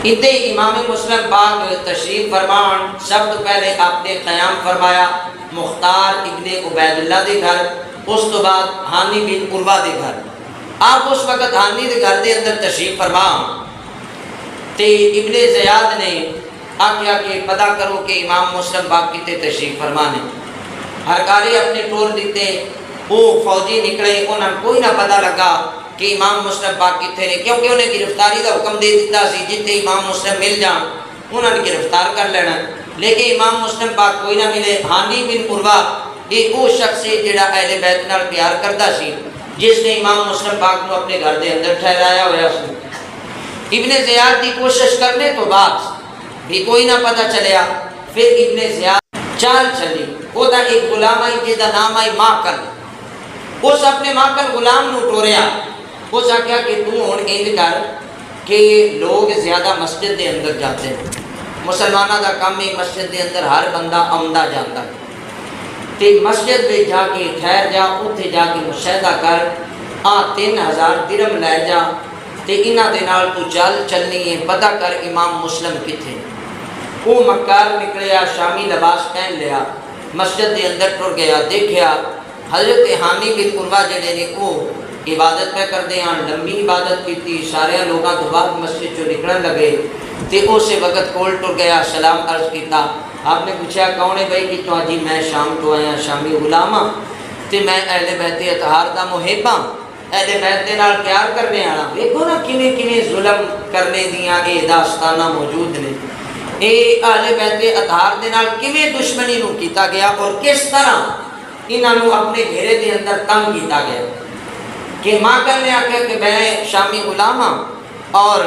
اتنے امام مسلم پاک تشریف فرمان سب تو پہلے آپ نے قیام فرمایا مختار ابن عبید اللہ دے گھر، اس تو بعد ہانی بن عروہ دے گھر۔ آپ اس وقت ہانی دے گھر دے اندر تشریف فرما تے ابن زیاد نے آکھیا کہ پتہ کرو کہ امام مسلم پاک کتے تشریف فرمانے۔ ہر کاری اپنے ٹور دیتے، وہ فوجی نکلے، انہوں کوئی نہ پتہ لگا کہ امام مسلم پاک کتنے نے، کیونکہ انہیں گرفتاری کا حکم دے دیتا سی جتنے امام مسلم مل جان انہوں نے گرفتار کر لینا، لیکن امام مسلم پاک کوئی نہ ملے۔ ہانی بن عروہ یہ وہ شخص ہے جڑا اہل بیت نال پیار کرتا سی، جس نے امام مسلم پاک کو اپنے گھر دے اندر ٹھہرایا ہوا سی۔ ابن زیاد کی کوشش کرنے تو بعد بھی کوئی نہ پتہ چلیا، پھر ابن زیاد چال چلی، وہ دا ایک غلام آئی جہاں دا نام آئی ماکل، اس اپنے ماکل غلام نو ٹوریا، اس آکھیا کہ تو ہن انج کر کہ لوگ زیادہ مسجد دے اندر جاتے ہیں، مسلمانہ دا کام ہے مسجد دے اندر ہر بندہ آمدہ جاتا ہے، تے مسجد میں جا کے ٹھہر جا، اتھے جا کے مشاہدہ کر، 3000 درہم لے جا تے انہاں دے نال تو چلنی ہے، پتہ کر امام مسلم کتھے۔ وہ مکار نکلیا، شامی لباس پہن لیا، مسجد دے اندر ٹر گیا، دیکھیا حضرت ہانی بن عروہ جڑے نے وہ عبادت پہ کر دے ہیں، لمبی عبادت کی تھی، سارے لوگاں تو بعد مسجد چو نکلن لگے، تے اسے وقت کول ٹر گیا، سلام عرض کیتا۔ آپ نے پوچھا کون ہے بھائی کہ تو جی میں شام تو آیا، شامی غلام ہاں تے میں اہل بیت اطہار دا محب ہاں، اہل بیت دے نال پیار کرنے والا۔ دیکھو نا کیویں کیویں ظلم کرنے دیاں اے داستاناں موجود نے، اے اہل بیت اطہار دے نال کیویں دشمنی نو کیتا گیا اور کس طرح انہاں نو اپنے گھیرے دے اندر تنگ کیتا گیا۔ کہ ماکل نے آکھیا کہ میں شامی غلام ہاں اور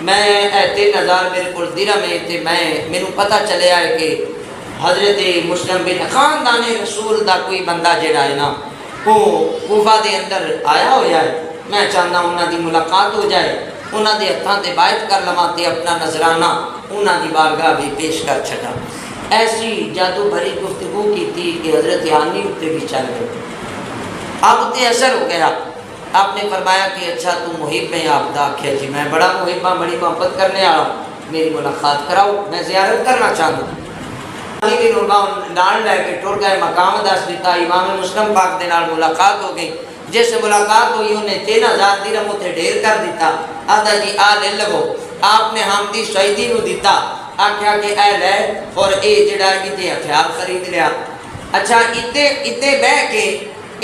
میں 3000 میرے کو درہم ہے تے مینوں پتہ چلیا ہے کہ حضرت مسلم بن خاندان رسول دا کوئی بندہ جڑا ہے نا وہ کوفہ دے اندر آیا ہوا ہے، میں چاہنا انہاں دی ملاقات ہو جائے، انہاں دے ہتھاں تے بیعت کر لواں تے اپنا نذرانہ انہاں دی بارگاہ بھی پیش کر چھڈا۔ ایسی جادو بھری گفتگو کی تھی کہ حضرت ہانی اتے بھی چل گئے۔ آپ تے اثر ہو گیا، آپ نے فرمایا کہ اچھا تو محب ہے، آپ دا آکھیا جی میں بڑا محب ہاں، بڑی محبت کرنے والا، میری ملاقات کراؤ، میں زیارت کرنا چاہتا ہوں۔ ہانی بن عروہ نال لے کے ٹر گئے، مقام دس دیتا، امام مسلم پاک دے نال ملاقات ہو گئی۔ جس ملاقات ہوئی انہیں 3000 درہم اتنے ڈھیر کر دیتا، آدھا جی آ لے لو، آپ نے حامدی شہیدی نو دیتا، آکھیا کہ اے لے اور اے جڑا اتنے ہتھیار خرید لیا۔ اچھا اتنے بہ کے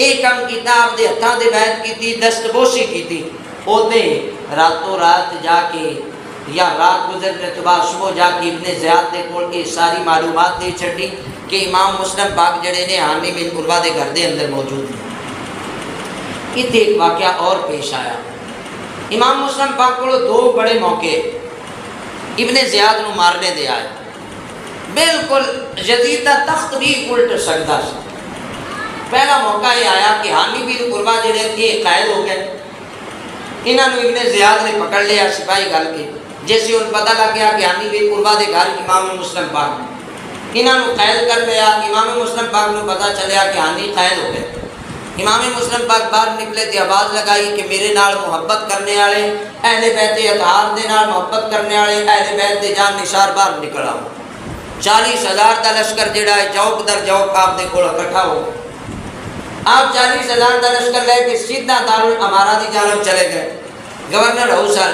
ایک کم کیتا، آپ دے ہتھاں دے بیعت کیتی، دستبوشی کیتی، اوتے راتوں رات جا کے یا رات گزرنے تو بعد صبح جا کے ابن زیاد دے کول کے ساری معلومات دے چھڈی کہ امام مسلم پاک جڑے نے ہانی بن عروہ دے گھر دے اندر موجود ہیں۔ اتنے ایک واقعہ اور پیش آیا، امام مسلم پاک کو 2 بڑے موقع ابن زیاد نو مارنے دے آئے، بالکل یزید دا تخت بھی الٹ سکتا سی۔ پہلا موقع یہ آیا کہ ہانی بن عروہ جڑے یہ قائد ہو گئے، انہوں نے ابن زیاد نے پکڑ لیا سپاہی گل کے، جیسے ان پتہ لگ گیا کہ ہانی بن عروہ دے گھر امام مسلم پاک انہوں نے قید کر لیا۔ امام مسلم پاک نے پتہ چلیا کہ ہانی قید ہو گئے، امام مسلم پاک باہر نکلے تے آواز لگائی کہ میرے نال محبت کرنے والے، اہل بیت اطہار دے نال محبت کرنے والے، اہل بیت دے جان نثار باہر نکل آؤ۔ 40,000 دا لشکر جڑا ہے چوک در چوک آپ دے کول اکٹھا ہو، آپ 40,000 دا لشکر لے کے سیدھا دارالامارہ دی جانب چلے گئے۔ گورنر حسن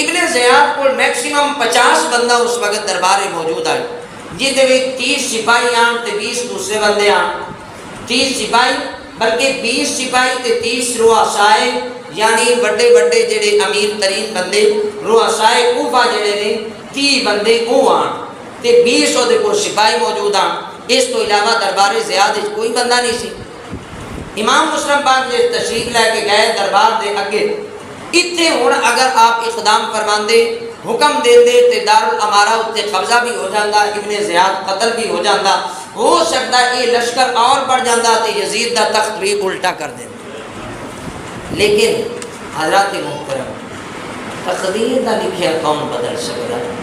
ابن زیاد کو میکسیمم 50 بندہ اس وقت دربارے موجود آئے، جہدے وچ 30 سپاہی آن تے 20 دوسرے بندے آن، 30 سپاہی بلکہ 20 سپاہی تے 30 رؤسائے، یعنی بڑے بڑے جڑے امیر ترین بندے رؤسائے کوفہ جڑے نے 30 بندے وہ آن تے 20 دے کو سپاہی موجود آن۔ اس تو علاوہ دربار زیاد کوئی بندہ نہیں سی۔ امام مسلم پاک جس تشریف لے کے گئے دربار دے اگے، اتنے ہوں اگر آپ اقدام فرماندے حکم دے دے تے دارالامارہ اتنے قبضہ بھی ہو جاتا، ابن زیاد قتل بھی ہو جاتا، ہو سکتا یہ لشکر اور بڑھ جاتا تے یزید دا تخت بھی الٹا کر دے۔ لیکن حضرات محترم، تقدیر دا لکھیا کون بدل سکتا ہے؟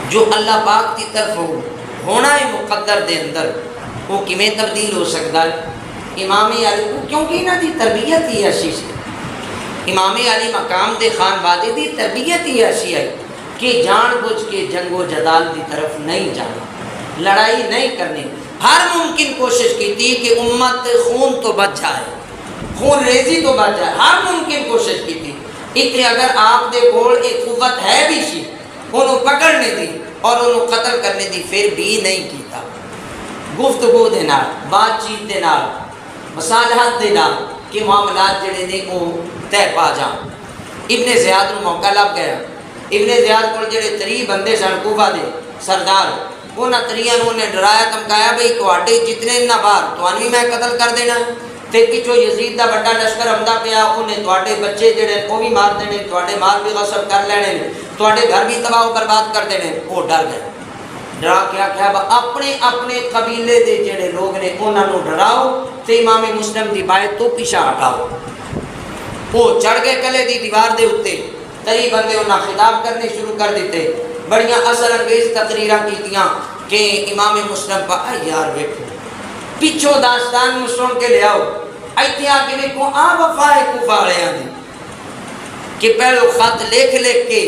جو اللہ پاک کی طرف ہونا ہے مقدر دے اندر، وہ کیویں تبدیل ہو سکتا ہے؟ امام علی کو کیونکہ انہاں دی تربیت ہی ایسی سی، امام علی مقام دے خان وادی دی تربیت ہی ایسی ہے کہ جان بوجھ کے جنگ و جدال دی طرف نہیں جانا، لڑائی نہیں کرنی، ہر ممکن کوشش کی تھی کہ امت خون تو بچ جائے، خون ریزی تو بچ جائے، ہر ممکن کوشش کی تھی۔ اتنے اگر آپ دے کول ایک قوت ہے بھی سی انہوں پکڑنے دی اور انہوں قتل کرنے دی، پھر بھی نہیں کیتا۔ گفتگو دے نال، بات چیت دے نال، مصالحت دے نال کہ معاملات جڑے نے وہ طے پا جان۔ ابن زیاد نو موقع لگ گیا، ابن زیاد کو جڑے 3 بندے سن کوفہ دے سردار، انہاں 3 نے ڈرایا دھمکایا بھئی تواڈے جتنے نہ باہر تانوں بھی میں قتل کر دینا، تے پچھو یزید دا بڑا لشکر آمدا پیا، انہیں تواڈے بچے جڑے وہ بھی مار دینے، تواڈے مال بھی غصب کر لینے، تواڈے گھر بھی تباہ و برباد کر دینے۔ وہ ڈر گئے، ڈرا کے آخیا اپنے اپنے قبیلے دے جڑے لوگ نے انہاں نوں ڈراؤ تے امام مسلم دی بایت تو پیچھے ہٹاؤ۔ وہ چڑھ گئے کلے دی دیوار دے اتے، 3 بندے انہاں خطاب کرنے شروع کر دیتے، بڑیاں اثر انگیز تقریراں کیتیاں کہ امام مسلم پا یار بیٹھو پچھو داستان سن کے لے آؤ، ایتھے آ کے دیکھو آ وفا ہے کوفہ والیاں دی کہ پہلو خط لکھ کے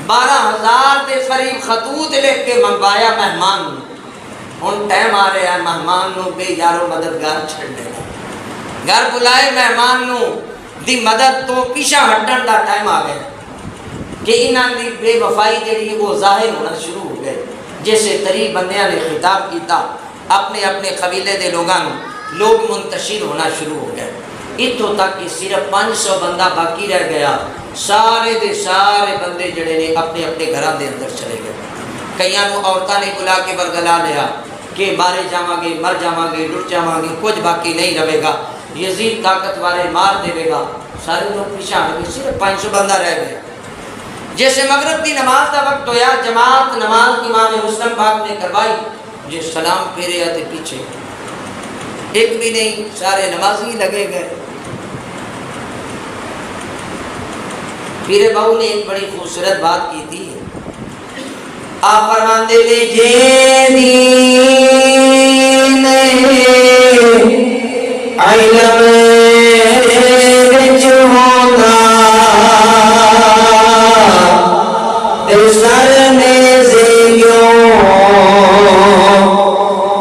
12,000 دے قریب خطوط لکھ کے منگوایا مہمان نوں۔ ہن ٹائم آ رہا ہے مہمان نوں بے یارو مددگار چھڑ دینا، گھر بلائے مہمان نوں دی مدد تو پیچھے ہٹن دا ٹائم آ گیا کہ انہاں دی بے وفائی جڑی وہ ظاہر ہونا شروع ہو گئے۔ جیسے 3 بندیاں نے خطاب کیتا اپنے اپنے قبیلے دے لوگاں نوں، لوگ منتشر ہونا شروع ہو گئے، اتوں تک کہ صرف 500 بندہ باقی رہ گیا۔ سارے دے سارے بندے جڑے نے اپنے اپنے گھراں دے اندر چلے گئے۔ کئیاں نوں عورتاں نے بلا کے ورگلا لیا کہ مارے جاواں گے، مر جاواں گے، لٹ جاواں گے، کچھ باقی نہیں رہے گا، یزید طاقت والے مار دے گا۔ سارے لوگ پیچھے ہٹ گئے، صرف 500 بندہ رہ گئے۔ جیسے مغرب کی نماز کا وقت ہویا، جماعت نماز امام مسلم پاک نے کروائی، جی سلام پھیرے آتے پیچھے ایک بھی نہیں، سارے نمازی لگے گئے۔ پھر بہو نے ایک بڑی خوبصورت بات کی تھی، آپ فرماندے نے جے دین علم وچ ہونا تے سر نے زیوں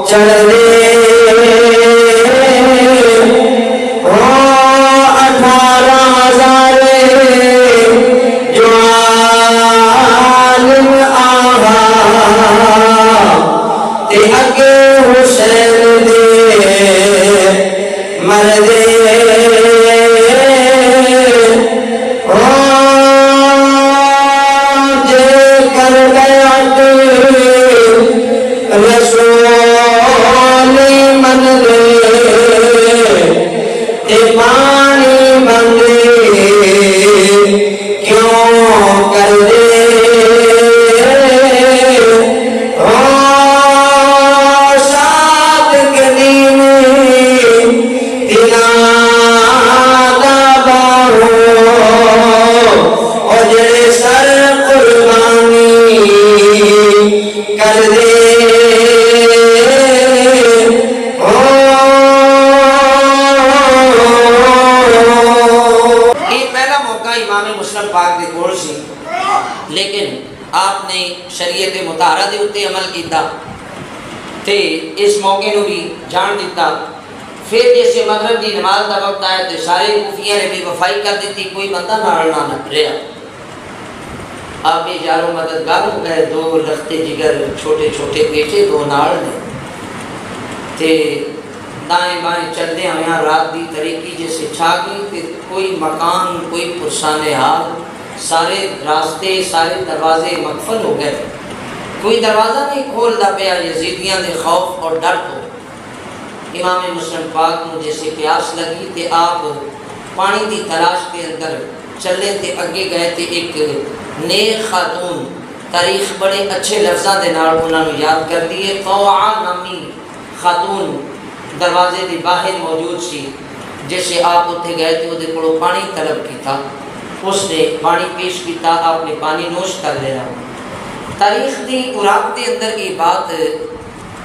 چڑھ دے اس موقع نو بھی جان دیتا۔ پھر جیسے مغرب دی نماز دا وقت آیا تو سارے کوفیاں نے بھی وفائی کر دیتی، کوئی بندہ نال نہ رہا۔ آپ یہ یاروں مددگار ہو گئے، 2 لختے جگر چھوٹے چھوٹے بیٹے 2 نال نے تے دائیں بائیں چلدے ہوئے رات دی طریقی جیسے چھا گئی تے کوئی مکان کوئی پرسان حال، سارے راستے سارے دروازے مقفل ہو گئے، کوئی دروازہ نہیں کھولدا پیا یزیدیاں دے خوف اور ڈر تو۔ امام مسلم پاک کو جیسے پیاس لگی تے آپ پانی دی تلاش کے اندر چلے تے اگے گئے تے ایک نیک خاتون، تاریخ بڑے اچھے لفظاں دے نال انہاں نوں یاد کر دیے، قوعہ نامی خاتون دروازے دی باہر موجود سی۔ جیسے آپ اتنے گئے تے وہ کولوں پانی طلب کیتا، اس نے پانی پیش کیتا، آپ نے پانی نوش کر لیا۔ تاریخ دی اوراق کے اندر یہ بات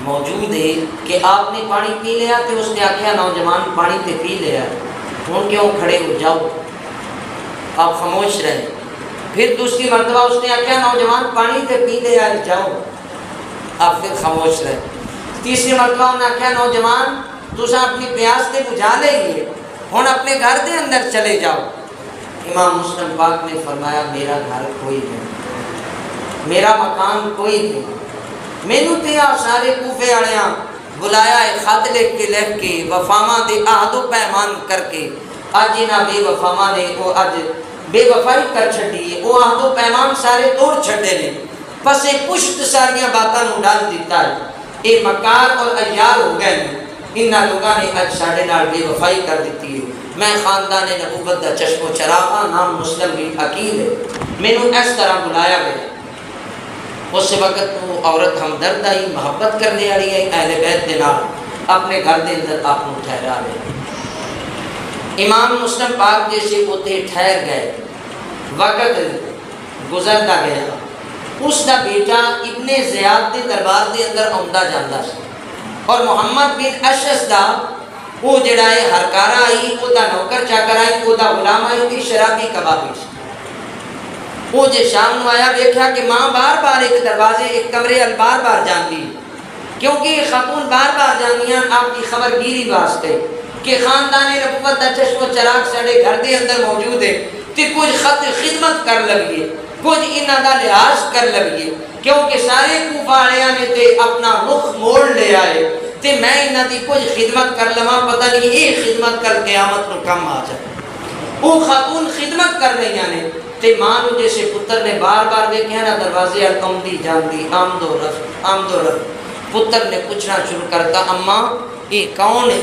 موجود ہے کہ آپ نے پانی پی لیا تو اس نے آخیا نوجوان پانی تے پی لیا، ہوں کیوں کھڑے ہو جاؤ، آپ خاموش رہے۔ پھر دوسری مرتبہ اس نے آخیا نوجوان پانی تے پی لے آئے جاؤ، آپ پھر خاموش رہے۔ تیسری مرتبہ انہوں نے آخیا نوجوان تسا اپنی پیاس تے بجھا لے لیے، ہوں اپنے گھر دے اندر چلے جاؤ۔ امام مسلم پاک نے فرمایا میرا گھر کوئی نہیں، میرا مکان کوئی نہیں، مینوں تے آ سارے کوفے والےاں بلایا ہے خط لکھ کے وفاواں دے عہد و پیمان کر کے، اج انہاں بے وفاواں نے وہ اج بے وفائی کر چھڈی ہے، وہ عہد و پیمان سارے توڑ چھڈے نے، پس پشت ساریاں باتاں نوں ڈال دیتا ہے، اے مکار اور عیار ہو گئے ہیں، انہاں لوگاں نے اج ساڈے نال بے وفائی کر دیتی ہے۔ میں خاندان نبوت دا چشم و چراغاں، نام مسلم بن عقیل ہے، مینوں اس طرح بلایا گیا۔ اس وقت وہ عورت ہمدرد آئی، محبت کرنے والی ہے اہل بیت دے نال، اپنے گھر دے اندر آپ کو ٹھہرا لے۔ امام مسلم پاک جیسے اتنے ٹھہر گئے، وقت گزرتا گیا، اس دا بیٹا ابن زیاد دے دربار دے اندر آندا جاندا سی، اور محمد بن اشعث دا وہ جڑا ہے ہرکارا آئی، وہ دا نوکر چاکر آئی، وہ دا غلام آئی، وہ شرابی کبابی سی۔ وہ جے شام نو آیا دیکھا کہ ماں بار بار ایک دروازے ایک کمرے ال بار بار جاندی، کیونکہ خاتون بار بار جاندیاں آپ کی خبر گیری واسطے کہ خاندان نبوت دا چشم و چراغ ساڈے گھر دے اندر موجود ہے، تے کچھ خط خدمت کر لگیے، کچھ انہاں دا لحاظ کر لگیے، کیونکہ سارے کوفہ والیاں نے تے اپنا رخ موڑ لیا ہے، تے میں انہاں دی کچھ خدمت کر لواں، پتہ نہیں یہ خدمت کر قیامت نو کم آ جائے۔ وہ خاتون خدمت کر رہی ہیں تے ماں نو جیسے پتر نے بار بار دیکھا نا دروازے آمدی جاندی، آمد و رفت، پتر نے پوچھنا شروع کرتا اماں یہ کون ہے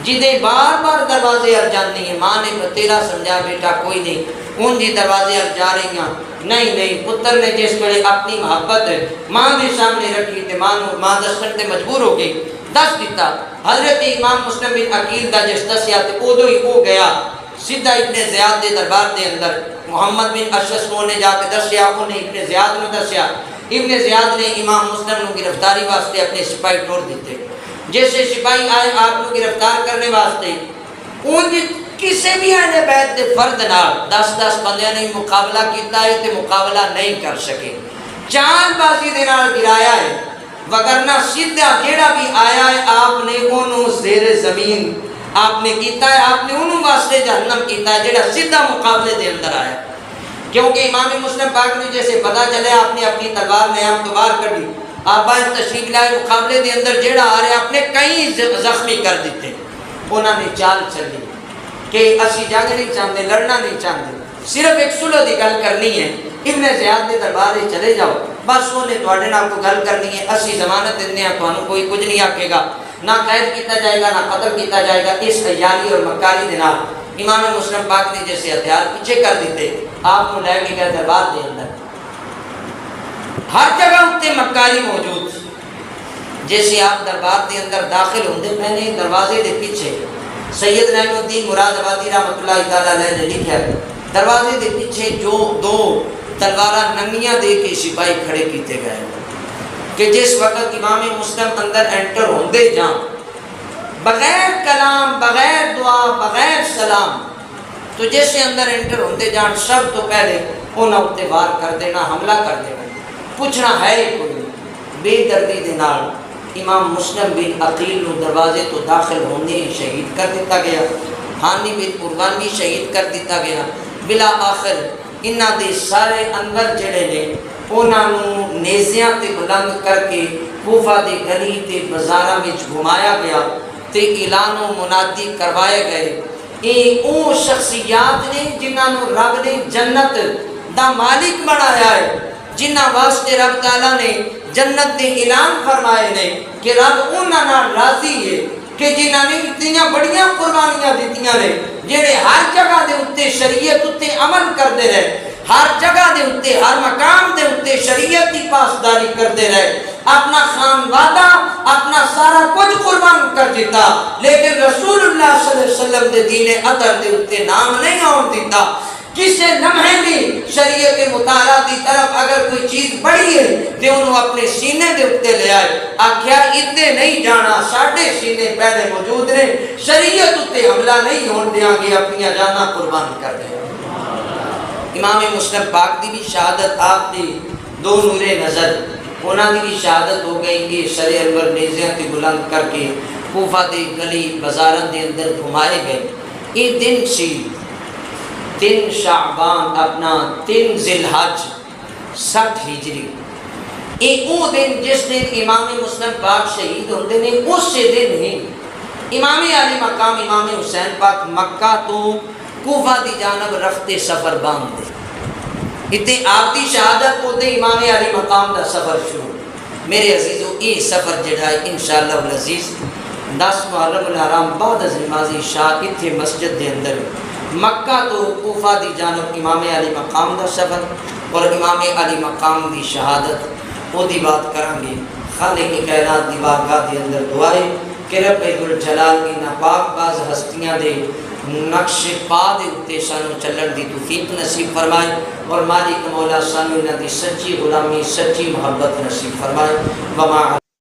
جدے بار بار دروازے ار جاندی ہے؟ ماں نے بتیرا سمجھا بیٹا کوئی نہیں، ان جی دروازے ار جا رہی ہیں، نہیں۔ پتر نے جس ویلے اپنی محبت ماں کے سامنے رکھی تے ماں دسن تے مجبور ہو گئی، دس دیتا۔ حضرت امام مسلم بن عقیل دا جس دسیا تے ادو ہی وہ گیا سیدھا ابن زیاد دے دربار دے اندر، محمد بن اشعث نے جا کے دسیا، انہیں ابن زیاد نے دسیا، ابن زیاد نے امام مسلم کو گرفتاری واسطے اپنے سپاہی ٹور دیتے، جیسے سپاہی آئے آپ کو گرفتار کرنے واسطے، ان کسی بھی اہل بیت دے فرد نال 10 بندیاں نے مقابلہ کیتا ہے تے مقابلہ نہیں کر سکے، چاند بازی دے نال گرایا ہے، وگرنہ سیدھا جیڑا بھی آیا ہے آپ نے انہوں زیر زمین آپ نے کیتا ہے، آپ نے انہوں واسطے جہنم کیتا ہے جیڑا سیدھا مقابلے دے اندر آیا، کیونکہ امام مسلم پاک نے جیسے پتا چلے آپ نے اپنی تلوار نیام تو باہر کر دی، آپ باہر تشریف لائے، مقابلے دے اندر جیڑا آ رہے آپ نے کئی زخمی کر دیتے، انہوں نے چال چلی کہ اسی جنگ نہیں چاہتے، لڑنا نہیں چاہتے، صرف ایک سلو دی گل کرنی ہے، ابن زیاد دے دربارے چلے جاؤ، بس انہیں تواڈے نال کو گل کرنی ہے، اسی ضمانت دینے ہیں، تانوں کوئی کچھ نہیں آکھے گا، نہ قید کیتا جائے گا، نہ قتل کیتا جائے گا۔ اس عیاری اور مکاری دے نال امام مسلم پاک نے جیسے ہتھیار پیچھے کر دیتے، آپ کو لے کے گئے دربار دے اندر، ہر جگہ اتنے مکاری موجود، جیسے آپ دربار دے اندر داخل ہوندے پہنے دروازے دے پیچھے سید نعیم الدین مراد آبادی رحمۃ اللہ تعالیٰ علیہ نے لکھا ہے، دروازے دے پیچھے جو 2 تلوارہ ننگیاں دے کے سپاہی کھڑے کیتے گئے کہ جس وقت امام مسلم اندر انٹر ہوندے جان بغیر کلام، بغیر دعا، بغیر سلام، تو جیسے اندر انٹر ہوندے جان سب تو پہلے انہاں اتے وار کر دینا، حملہ کر دینا، پوچھنا ہے کوئی، بے دردی دے نال امام مسلم بن عقیل نو دروازے تو داخل ہونے ہی شہید کر دیتا گیا، ہانی بن عروہ بھی شہید کر دیتا گیا، بلا آخر انہاں دے سارے انور جڑے نے انہاں نو نیزیاں تے بلند کر کے کوفہ دے گلی تے بازاراں وچ گھمایا گیا تے اعلان و منادی کروائے گئے، یہ او شخصیات نے جنہاں نو رب نے جنت دا مالک بنایا ہے، جنہاں واسطے رب تعالیٰ نے جنت دے اعلان فرمائے نے کہ رب انہاں نال راضی ہے کہ جنہاں نے اتنی بڑیاں قربانیاں دیتیاں نے، جڑے ہر جگہ دے اتے شریعت اتے عمل کردے رہے، ہر جگہ دے اتے، ہر مقام دے اتے شریعت کی پاسداری کردے رہے، اپنا خانوادہ اپنا سارا کچھ قربان کر دیتا، لیکن رسول اللہ صلی اللہ علیہ وسلم دے دین اطہر دے اتے نام نہیں آن دیتا، کسے لمحے بھی شریعت مطالعہ دی طرف اگر کوئی چیز بڑھی ہے تو انہوں اپنے سینے دے اٹھتے لے آئے آکھیا اتنے نہیں جانا ساڑھے سینے پہلے موجود نے شریعت اٹھتے حملہ نہیں ہون دیاں گے اپنی جانا قربان کر دیں۔ امام مسلم پاک دی بھی شہادت آپ دی دو نور نظر انہاں دی بھی شہادت ہو گئی کہ سر انور نیزیاں تے بلند کر کے کوفہ دے گلی بازارن دے اندر گھمائے گئے۔ یہ دن سی 3 شعبان اپنا 3 ذی الحج 60 ہجری یہ وہ دن جس دن امام مسلم پاک شہید ہوتے ہیں اس سے دن ہی امام علی مقام امام حسین پاک مکہ تو کوفہ دی جانب رفتے سفر باندھ دے اتنے آپ دی شہادت ہوتے امام علی مقام دا سفر شروع۔ میرے عزیزو یہ سفر جڑا ہے انشاءاللہ العزیز 10 محرم الحرام بعد از نماز عشاء اتنے مسجد دے اندر مکہ تو کوفہ دی جانب امام علی مقام دا سفر اور امام علی مقام دی شہادت وہ دی بات کریں گے۔ خالق کائنات دی بارگاہ دے اندر دعائے کہ رب الجلال کی ناپاک باز ہستیاں دے نقش پا دے اتے سانو چلن دی توفیق نصیب فرمائے اور مالک مولا سانو انہاں دی سچی غلامی سچی محبت نصیب فرمائے۔ وما